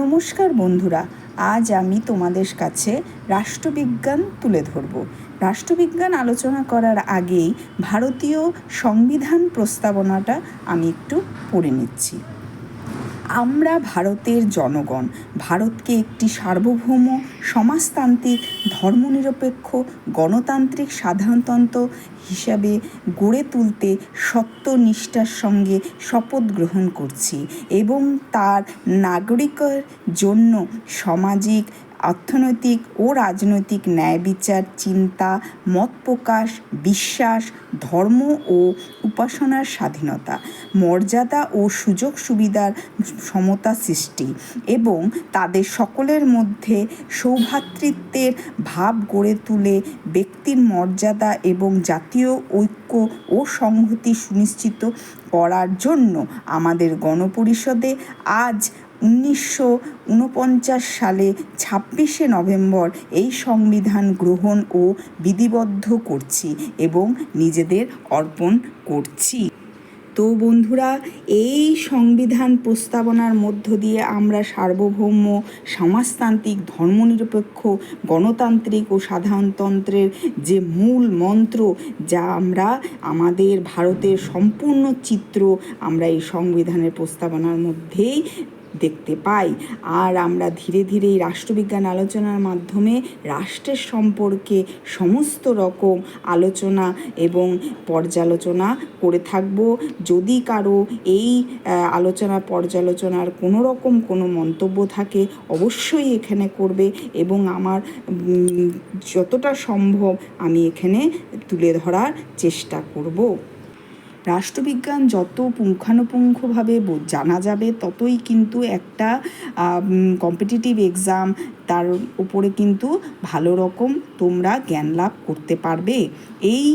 নমস্কার বন্ধুরা, আজ আমি তোমাদের কাছে রাষ্ট্রবিজ্ঞান তুলে ধরব। রাষ্ট্রবিজ্ঞান আলোচনা করার আগেই ভারতীয় সংবিধান প্রস্তাবনাটা আমি একটু পড়ে নিচ্ছি। আমরা ভারতের জনগণ ভারতকে একটি সার্বভৌম সমাজতান্ত্রিক ধর্মনিরপেক্ষ গণতান্ত্রিক সাধারণতন্ত্র হিসাবে গড়ে তুলতে সত্যনিষ্ঠার সঙ্গে শপথ গ্রহণ করছি এবং তার নাগরিকের জন্য সামাজিক, অর্থনৈতিক ও রাজনৈতিক ন্যায় বিচার, চিন্তা, মত প্রকাশ, বিশ্বাস, ধর্ম ও উপাসনার স্বাধীনতা, মর্যাদা ও সুযোগ সুবিধার সমতা সৃষ্টি এবং তাদের সকলের মধ্যে সৌভ্রাতৃত্বের ভাব গড়ে তুলে ব্যক্তির মর্যাদা এবং জাতীয় ঐক্য ও সংহতি সুনিশ্চিত করার জন্য আমাদের গণপরিষদে আজ 1949 সালে 26শে নভেম্বর এই সংবিধান গ্রহণ ও বিধিবদ্ধ করছি এবং নিজেদের অর্পণ করছি। তো বন্ধুরা, এই সংবিধান প্রস্তাবনার মধ্য দিয়ে আমরা সার্বভৌম সমাজতান্ত্রিক ধর্মনিরপেক্ষ গণতান্ত্রিক ও সাধারণতন্ত্রের যে মূল মন্ত্র, যা আমরা আমাদের ভারতের সম্পূর্ণ চিত্র আমরা এই সংবিধানের প্রস্তাবনার মধ্যেই দেখতে পাই। আর আমরা ধীরে ধীরে এই রাষ্ট্রবিজ্ঞান আলোচনার মাধ্যমে রাষ্ট্রের সম্পর্কে সমস্ত রকম আলোচনা এবং পর্যালোচনা করে থাকব। যদি কারো এই আলোচনা পর্যালোচনার কোনো রকম কোনো মন্তব্য থাকে অবশ্যই এখানে করবে এবং আমার যতটা সম্ভব আমি এখানে তুলে ধরার চেষ্টা করব। রাষ্ট্রবিজ্ঞান যত পুঙ্খানুপুঙ্খভাবে জানা যাবে ততই কিন্তু একটা কম্পিটিটিভ এক্সাম তার উপরে কিন্তু ভালো রকম তোমরা জ্ঞান লাভ করতে পারবে। এই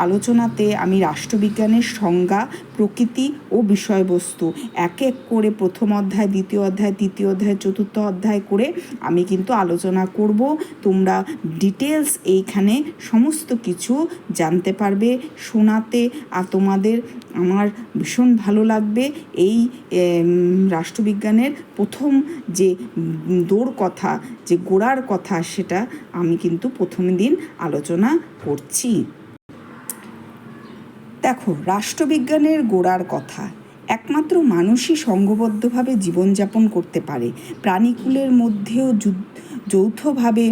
আলোচনাতে আমি রাষ্ট্রবিজ্ঞানের সংজ্ঞা, প্রকৃতি ও বিষয়বস্তু এক এক করে প্রথম অধ্যায়, দ্বিতীয় অধ্যায়, তৃতীয় অধ্যায়, চতুর্থ অধ্যায় করে আমি কিন্তু আলোচনা করব। তোমরা ডিটেলস এইখানে সমস্ত কিছু জানতে পারবে। শোনাতে আর তোমাদের আমার ভীষণ ভালো লাগবে। এই রাষ্ট্রবিজ্ঞানের প্রথম যে কথা, যে গোড়ার কথা, সেটা আমি কিন্তু প্রথম দিন আলোচনা করছি। দেখো, রাষ্ট্রবিজ্ঞানের গোড়ার কথা, একমাত্র মানুষই সংঘবদ্ধভাবে জীবনযাপন করতে পারে। প্রাণীকুলের মধ্যেও যৌথভাবে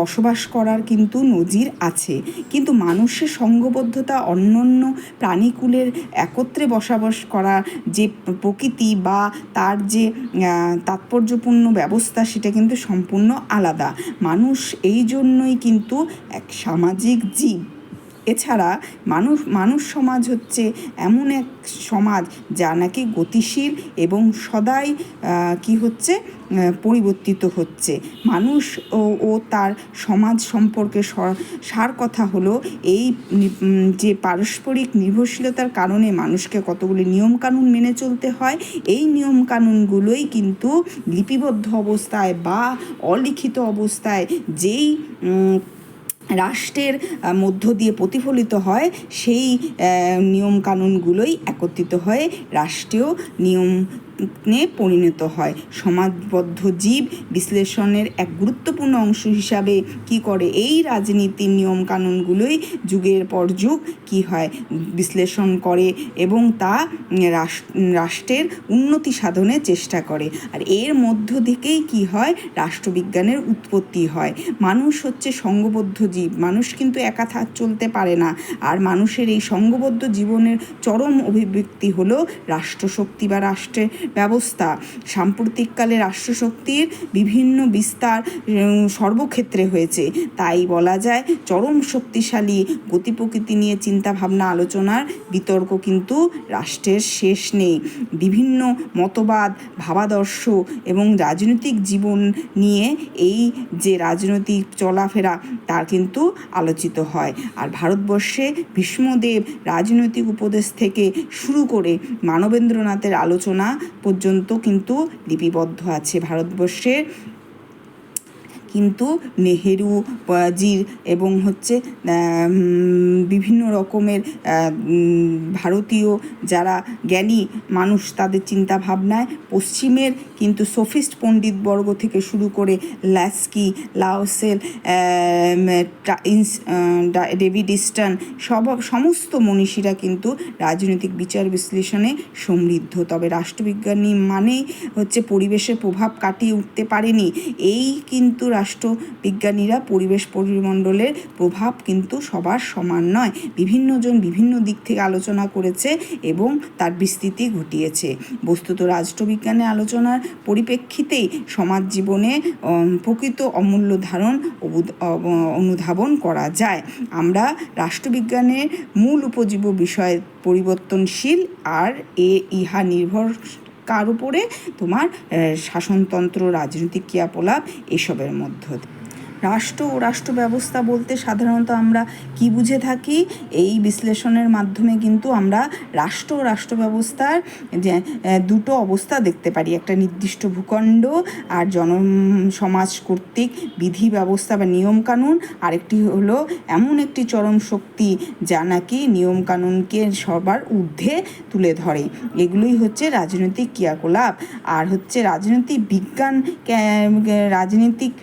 বসবাস করার কিন্তু নজির আছে, কিন্তু মানুষের সংঘবদ্ধতা অন্যান্য প্রাণীকুলের একত্রে বসবাস করা যে প্রকৃতি বা তার যে তাৎপর্যপূর্ণ ব্যবস্থা, সেটা কিন্তু সম্পূর্ণ আলাদা। মানুষ এই জন্যই কিন্তু এক সামাজিক জীব। এছাড়া মানুষ সমাজ হচ্ছে এমন এক সমাজ যা নাকি গতিশীল এবং সদাই পরিবর্তিত হচ্ছে। মানুষ ও তার সমাজ সম্পর্কে সার কথা হলো এই যে পারস্পরিক নির্ভরশীলতার কারণে মানুষকে কতগুলি নিয়মকানুন মেনে চলতে হয়। এই নিয়মকানুনগুলোই কিন্তু লিপিবদ্ধ অবস্থায় বা অলিখিত অবস্থায় যেই রাষ্ট্রের মধ্য দিয়ে প্রতিফলিত হয়, সেই নিয়মকানুনগুলোই একত্রিত হয়ে রাষ্ট্রীয় নিয়মে পরিণত হয়। সমাজবদ্ধ জীব বিশ্লেষণের এক গুরুত্বপূর্ণ অংশ হিসাবে কি করে, এই রাজনীতির নিয়মকানুনগুলোই যুগের পর যুগ কি হয় বিশ্লেষণ করে এবং তা রাষ্ট্রের উন্নতি সাধনে চেষ্টা করে। আর এর মধ্য থেকেই কি হয়, রাষ্ট্রবিজ্ঞানের উৎপত্তি হয়। মানুষ হচ্ছে সংঘবদ্ধ জীব, মানুষ কিন্তু একা চলতে পারে না। আর মানুষের এই সংঘবদ্ধ জীবনের চরম অভিব্যক্তি হলো রাষ্ট্রশক্তি বা রাষ্ট্রের ব্যবস্থা। সাম্প্রতিককালে রাষ্ট্রশক্তির বিভিন্ন বিস্তার সর্বক্ষেত্রে হয়েছে। তাই বলা যায় চরম শক্তিশালী গতি প্রকৃতি নিয়ে চিন্তাভাবনা, আলোচনার বিতর্ক কিন্তু রাষ্ট্রের শেষ নেই। বিভিন্ন মতবাদ, ভাবাদর্শ এবং রাজনৈতিক জীবন নিয়ে এই যে রাজনৈতিক চলাফেরা তার কিন্তু আলোচিত হয়। আর ভারতবর্ষে ভীষ্মদেব রাজনৈতিক উপদেশ থেকে শুরু করে মানবেন্দ্রনাথের আলোচনা পর্যন্ত কিন্তু লিপিবদ্ধ আছে। ভারতবর্ষের কিন্তু নেহেরু জির এবং হচ্ছে বিভিন্ন রকমের ভারতীয় যারা জ্ঞানী মানুষ তাদের চিন্তা ভাবনায় পশ্চিমের কিন্তু সোফিস্ট পণ্ডিতবর্গ থেকে শুরু করে ল্যাস্কি, লাওসেল, ডেভিড ইস্টার্ন সমস্ত মনীষীরা কিন্তু রাজনৈতিক বিচার বিশ্লেষণে সমৃদ্ধ। তবে রাষ্ট্রবিজ্ঞানী মানেই হচ্ছে পরিবেশের প্রভাব কাটিয়ে উঠতে পারেনি। এই কিন্তু রাষ্ট্রবিজ্ঞানীরা পরিবেশ পরিমণ্ডলের প্রভাব কিন্তু সবার সমান নয়, বিভিন্নজন বিভিন্ন দিক থেকে আলোচনা করেছে এবং তার বিস্তৃতি ঘটিয়েছে। বস্তুত রাষ্ট্রবিজ্ঞানের আলোচনার পরিপ্রেক্ষিতেই সমাজ জীবনে প্রকৃত অমূল্য ধারণ অনুধাবন করা যায়। আমরা রাষ্ট্রবিজ্ঞানের মূল উপজীব্য বিষয় পরিবর্তনশীল, আর ইহা নির্ভর কার উপরে? তোমার শাসনতন্ত্র, রাজনৈতিক ক্রিয়াকলাপ, এসবের মধ্য। রাষ্ট্র ও রাষ্ট্র ব্যবস্থা বলতে সাধারণত আমরা কি বুঝে থাকি? এই বিশ্লেষণের মাধ্যমে কিন্তু আমরা রাষ্ট্র ও রাষ্ট্র ব্যবস্থার যে দুটো অবস্থা দেখতে পারি, একটা নির্দিষ্ট ভূখণ্ড আর সমাজ কর্তৃক বিধি ব্যবস্থা বা নিয়মকানুন, আরেকটি হলো এমন একটি চরম শক্তি যা নাকি নিয়মকানুনকে সবার ঊর্ধ্বে তুলে ধরে। এগুলোই হচ্ছে রাজনৈতিক ক্রিয়াকলাপ। আর হচ্ছে রাজনৈতিক বিজ্ঞান, রাজনৈতিক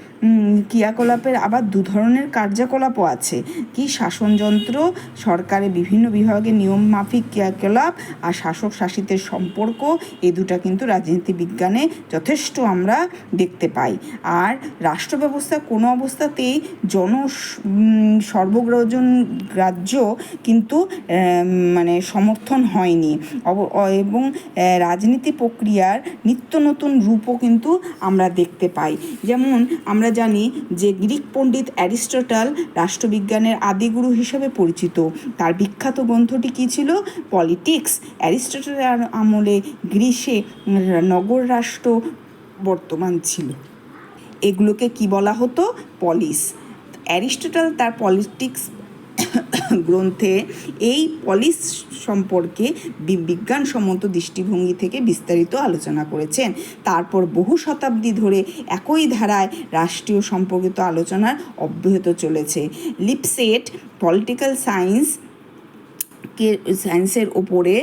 ক্রিয়াকলাপের আবার দু ধরনের কার্যকলাপও আছে। কি? শাসনযন্ত্র, সরকারের বিভিন্ন বিভাগের নিয়ম মাফিক ক্রিয়াকলাপ, আর শাসক শাসিতের সম্পর্ক, এই দুটা কিন্তু রাজনীতি বিজ্ঞানে যথেষ্ট আমরা দেখতে পাই। আর রাষ্ট্র ব্যবস্থা কোনো অবস্থাতেই সর্বগ্রাহ্য কিন্তু সমর্থন হয়নি, এবং রাজনীতি প্রক্রিয়ার নিত্য নতুন রূপও কিন্তু আমরা দেখতে পাই। যেমন আমরা জানি যে গ্রিক পণ্ডিত অ্যারিস্টটল রাষ্ট্রবিজ্ঞানের আদিগুরু হিসেবে পরিচিত। তার বিখ্যাত গ্রন্থটি কী ছিল? পলিটিক্স। অ্যারিস্টটলের আমলে গ্রিসে নগর রাষ্ট্র বর্তমান ছিল। এগুলোকে কি বলা হতো? পলিস। অ্যারিস্টটল তার পলিটিক্স গ্রন্থে এই পলিস সম্পর্কে বিজ্ঞানসম্মত দৃষ্টিভঙ্গি থেকে বিস্তারিত আলোচনা করেছেন। তারপর বহু শতাব্দী ধরে একই ধারায় রাষ্ট্রীয় সম্পর্কিত আলোচনা অব্যাহত চলেছে। লিপসেট পলিটিক্যাল সায়েন্সের ওপরে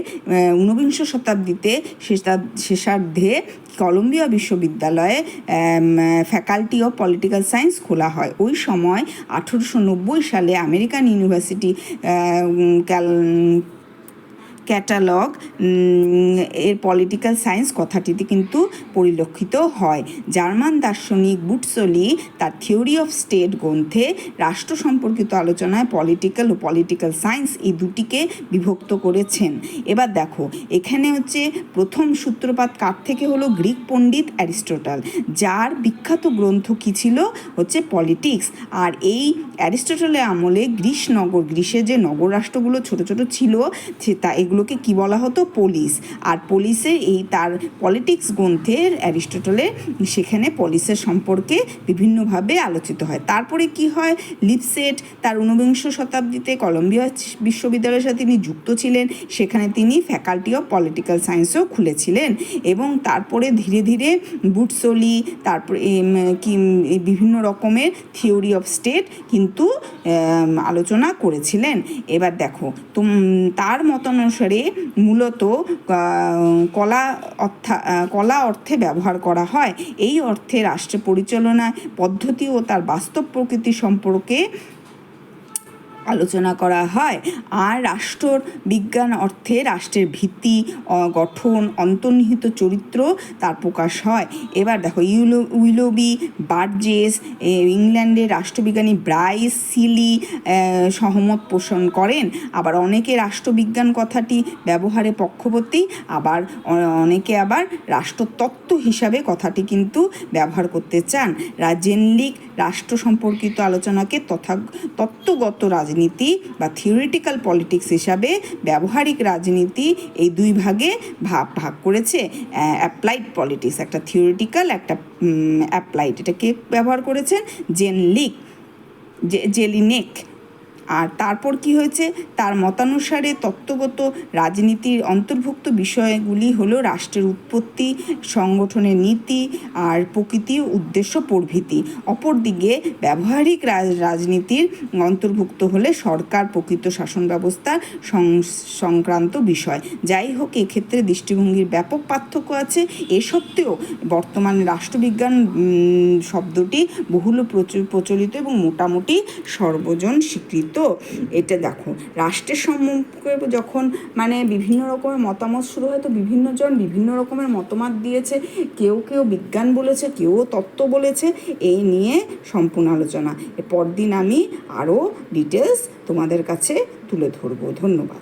ঊনবিংশ শতাব্দীতে শেষার্ধে কলম্বিয়া বিশ্ববিদ্যালয়ে ফ্যাকাল্টি অফ পলিটিক্যাল সায়েন্স খোলা হয়। ওই সময় 1890 সালে আমেরিকান ইউনিভার্সিটি ক্যাটালগ এর পলিটিক্যাল সায়েন্স কথাটিতে কিন্তু পরিলক্ষিত হয়। জার্মান দার্শনিক বুটসলি তার থিওরি অফ স্টেট গ্রন্থে রাষ্ট্র সম্পর্কিত আলোচনায় পলিটিক্যাল ও পলিটিক্যাল সায়েন্স এই দুটিকে বিভক্ত করেছেন। এবার দেখো, এখানে হচ্ছে প্রথম সূত্রপাত কার থেকে হলো? গ্রিক পণ্ডিত অ্যারিস্টটল, যার বিখ্যাত গ্রন্থ কী ছিল? হচ্ছে পলিটিক্স। আর এই অ্যারিস্টটলের আমলে গ্রিসের যে নগর রাষ্ট্রগুলো ছোট ছোট ছিল তা এগুলোকে কি বলা হতো? পলিস। আর পলিসের তার পলিটিক্স গ্রন্থের অ্যারিস্টটলের সেখানে পলিসের সম্পর্কে বিভিন্নভাবে আলোচিত হয়। তারপরে কি হয়? লিপসেট তার ঊনবিংশ শতাব্দীতে কলম্বিয়া বিশ্ববিদ্যালয়ের সাথে তিনি যুক্ত ছিলেন, সেখানে তিনি ফ্যাকাল্টি অফ পলিটিক্যাল সায়েন্সও খুলেছিলেন। এবং তারপরে ধীরে ধীরে বুটসলি, তারপরে বিভিন্ন রকমের থিওরি অফ স্টেট কিন্তু আলোচনা করেছিলেন। এবার দেখো, তার মতানুসারে মূলত কলা অর্থে ব্যবহার করা হয়। এই অর্থে রাষ্ট্র পরিচালনা পদ্ধতি ও তার বাস্তব প্রকৃতি সম্পর্কে আলোচনা করা হয়। আর রাষ্ট্র বিজ্ঞান অর্থে রাষ্ট্রের ভিত্তি, গঠন, অন্তর্নিহিত চরিত্র তার প্রকাশ হয়। এবার দেখো, উইলবি, বার্জেস, ইংল্যান্ডের রাষ্ট্রবিজ্ঞানী ব্রাইস সিলি সহমত পোষণ করেন। আবার অনেকে রাষ্ট্রবিজ্ঞান কথাটি ব্যবহারে পক্ষপাতী, আবার অনেকে আবার রাষ্ট্রতত্ত্ব হিসাবে কথাটি কিন্তু ব্যবহার করতে চান। জেনলিক রাষ্ট্র সম্পর্কিত আলোচনাকে তত্ত্বগত রাজনীতি বা থিওরিটিক্যাল পলিটিক্স হিসাবে ব্যবহারিক রাজনীতি এই দুই ভাগে ভাগ করেছে। অ্যাপ্লাইড পলিটিক্স, একটা থিওরিটিক্যাল, একটা অ্যাপ্লাইড। এটা কে ব্যবহার করেছেন? জেলিনেক। আর তারপর কি হয়েছে, তার মতানুসারে তত্ত্বগত রাজনীতির অন্তর্ভুক্ত বিষয়গুলি হলো রাষ্ট্রের উৎপত্তি, সংগঠনের নীতি আর প্রকৃতি, উদ্দেশ্য প্রভৃতি। অপরদিকে ব্যবহারিক রাজনীতির অন্তর্ভুক্ত হলে সরকার, প্রকৃত শাসন ব্যবস্থা সংক্রান্ত বিষয়। যাই হোক, এক্ষেত্রে দৃষ্টিভঙ্গির ব্যাপক পার্থক্য আছে। এ সত্ত্বেও বর্তমানে রাষ্ট্রবিজ্ঞান শব্দটি বহুল প্রচলিত এবং মোটামুটি সর্বজন স্বীকৃত। এটা দেখো, রাষ্ট্রের সম্মুখে যখন মানে বিভিন্ন রকমের মতামত শুরু হয়, তো বিভিন্ন জন বিভিন্ন রকমের মতামত দিয়েছে, কেউ কেউ বিজ্ঞান বলেছে, কেউ তত্ত্ব বলেছে। এই নিয়ে সম্পূর্ণ আলোচনা পরদিন আমি আরও ডিটেলস তোমাদের কাছে তুলে ধরবো। ধন্যবাদ।